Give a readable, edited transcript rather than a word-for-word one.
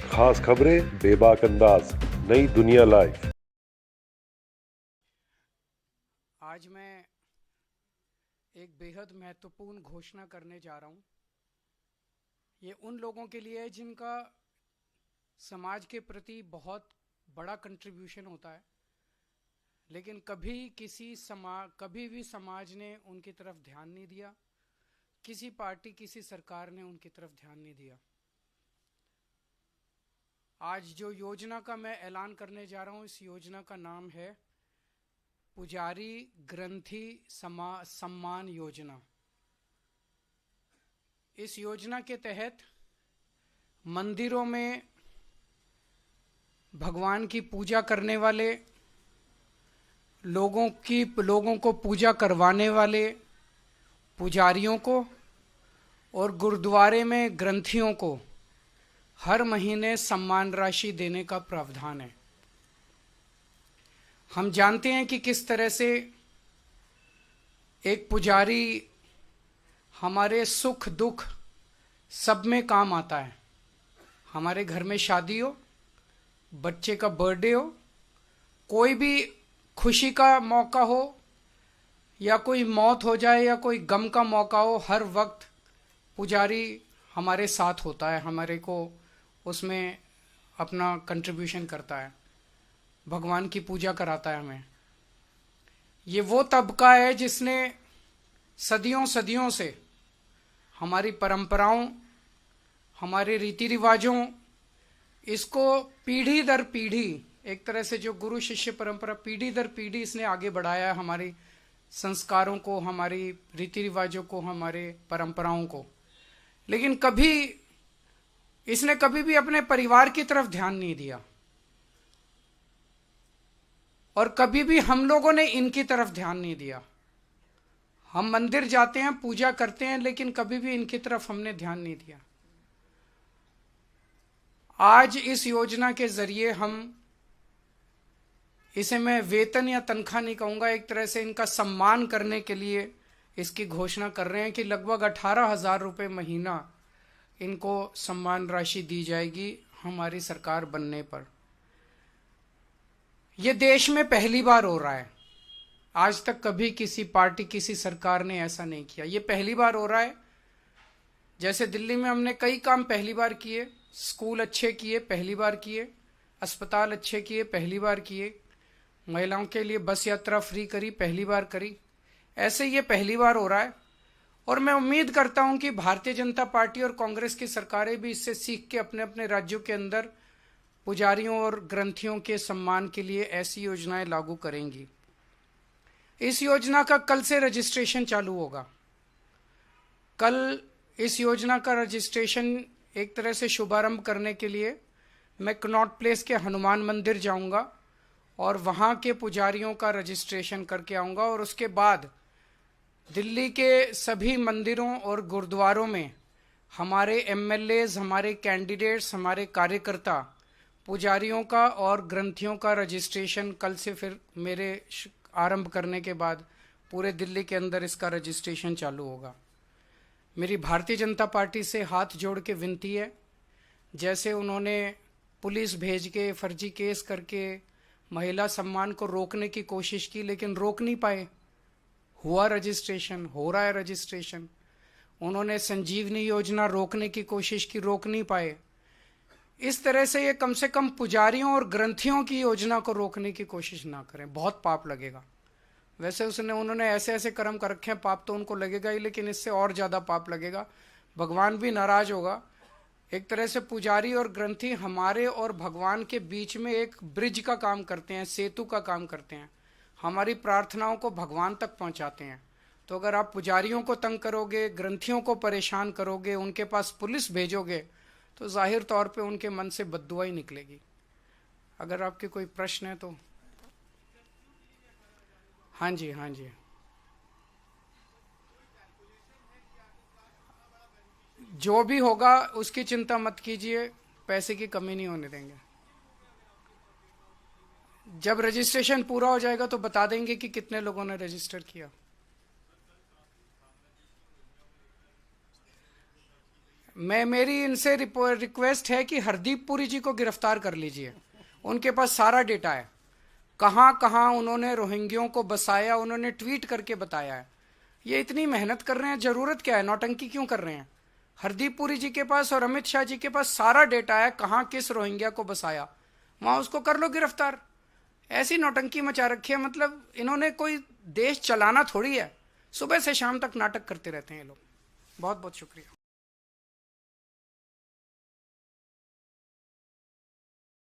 खास खबरें बेबाक अंदाज, नई दुनिया लाइव। आज मैं एक बेहद महत्वपूर्ण घोषणा करने जा रहा हूँ। ये उन लोगों के लिए है जिनका समाज के प्रति बहुत बड़ा कंट्रीब्यूशन होता है, लेकिन कभी भी समाज ने उनकी तरफ ध्यान नहीं दिया, किसी पार्टी किसी सरकार ने उनकी तरफ ध्यान नहीं दिया। आज जो योजना का मैं ऐलान करने जा रहा हूँ, इस योजना का नाम है पुजारी ग्रंथी सम्मान योजना। इस योजना के तहत मंदिरों में भगवान की पूजा करने वाले लोगों को पूजा करवाने वाले पुजारियों को और गुरुद्वारे में ग्रंथियों को हर महीने सम्मान राशि देने का प्रावधान है। हम जानते हैं कि किस तरह से एक पुजारी हमारे सुख दुख सब में काम आता है। हमारे घर में शादी हो, बच्चे का बर्थडे हो, कोई भी खुशी का मौका हो या कोई मौत हो जाए या कोई गम का मौका हो, हर वक्त पुजारी हमारे साथ होता है, हमारे को उसमें अपना कंट्रीब्यूशन करता है, भगवान की पूजा कराता है हमें। ये वो तबका है जिसने सदियों सदियों से हमारी परंपराओं, हमारे रीति रिवाजों, इसको पीढ़ी दर पीढ़ी, एक तरह से जो गुरु शिष्य परंपरा पीढ़ी दर पीढ़ी इसने आगे बढ़ाया, हमारी संस्कारों को, हमारी रीति रिवाजों को, हमारे परंपराओं को। लेकिन इसने कभी भी अपने परिवार की तरफ ध्यान नहीं दिया और कभी भी हम लोगों ने इनकी तरफ ध्यान नहीं दिया। हम मंदिर जाते हैं, पूजा करते हैं, लेकिन कभी भी इनकी तरफ हमने ध्यान नहीं दिया। आज इस योजना के जरिए इसे मैं वेतन या तनख्वाह नहीं कहूंगा, एक तरह से इनका सम्मान करने के लिए इसकी घोषणा कर रहे हैं कि लगभग 18,000 रुपये महीना इनको सम्मान राशि दी जाएगी हमारी सरकार बनने पर। यह देश में पहली बार हो रहा है। आज तक कभी किसी पार्टी, किसी सरकार ने ऐसा नहीं किया। ये पहली बार हो रहा है। जैसे दिल्ली में हमने कई काम पहली बार किए, स्कूल अच्छे किए, पहली बार किए, अस्पताल अच्छे किए, पहली बार किए, महिलाओं के लिए बस यात्रा फ्री करी, पहली बार करी। ऐसे ये पहली बार हो रहा है और मैं उम्मीद करता हूं कि भारतीय जनता पार्टी और कांग्रेस की सरकारें भी इससे सीख के अपने अपने राज्यों के अंदर पुजारियों और ग्रंथियों के सम्मान के लिए ऐसी योजनाएं लागू करेंगी। इस योजना का कल से रजिस्ट्रेशन चालू होगा। कल इस योजना का रजिस्ट्रेशन एक तरह से शुभारंभ करने के लिए मैं कनॉट प्लेस के हनुमान मंदिर जाऊंगा और वहां के पुजारियों का रजिस्ट्रेशन करके आऊंगा और उसके बाद दिल्ली के सभी मंदिरों और गुरुद्वारों में हमारे एमएलएज, हमारे कैंडिडेट्स, हमारे कार्यकर्ता पुजारियों का और ग्रंथियों का रजिस्ट्रेशन कल से फिर मेरे आरंभ करने के बाद पूरे दिल्ली के अंदर इसका रजिस्ट्रेशन चालू होगा। मेरी भारतीय जनता पार्टी से हाथ जोड़ के विनती है, जैसे उन्होंने पुलिस भेज के फर्जी केस करके महिला सम्मान को रोकने की कोशिश की, लेकिन रोक नहीं पाए। हुआ रजिस्ट्रेशन, हो रहा है रजिस्ट्रेशन। उन्होंने संजीवनी योजना रोकने की कोशिश की, रोक नहीं पाए। इस तरह से ये कम से कम पुजारियों और ग्रंथियों की योजना को रोकने की कोशिश ना करें, बहुत पाप लगेगा। वैसे उन्होंने ऐसे ऐसे कर्म कर रखे हैं, पाप तो उनको लगेगा ही, लेकिन इससे और ज़्यादा पाप लगेगा। भगवान भी नाराज होगा। एक तरह से पुजारी और ग्रंथी हमारे और भगवान के बीच में एक ब्रिज का काम करते हैं, सेतु का काम करते हैं, हमारी प्रार्थनाओं को भगवान तक पहुंचाते हैं। तो अगर आप पुजारियों को तंग करोगे, ग्रंथियों को परेशान करोगे, उनके पास पुलिस भेजोगे, तो जाहिर तौर पे उनके मन से बद्दुआ ही निकलेगी। अगर आपके कोई प्रश्न है तो। हाँ जी, हाँ जी। जो भी होगा उसकी चिंता मत कीजिए, पैसे की कमी नहीं होने देंगे। जब रजिस्ट्रेशन पूरा हो जाएगा तो बता देंगे कि कितने लोगों ने रजिस्टर किया। मेरी इनसे रिक्वेस्ट है कि हरदीप पुरी जी को गिरफ्तार कर लीजिए। उनके पास सारा डेटा है, कहाँ कहाँ उन्होंने रोहिंग्यों को बसाया, उन्होंने ट्वीट करके बताया है। ये इतनी मेहनत कर रहे हैं, जरूरत क्या है, नौटंकी क्यों कर रहे हैं? हरदीप पुरी जी के पास और अमित शाह जी के पास सारा डेटा है, कहाँ किस रोहिंग्या को बसाया, वहां उसको कर लो गिरफ्तार। ऐसी नौटंकी मचा रखी है, मतलब इन्होंने कोई देश चलाना थोड़ी है, सुबह से शाम तक नाटक करते रहते हैं ये लोग। बहुत बहुत शुक्रिया।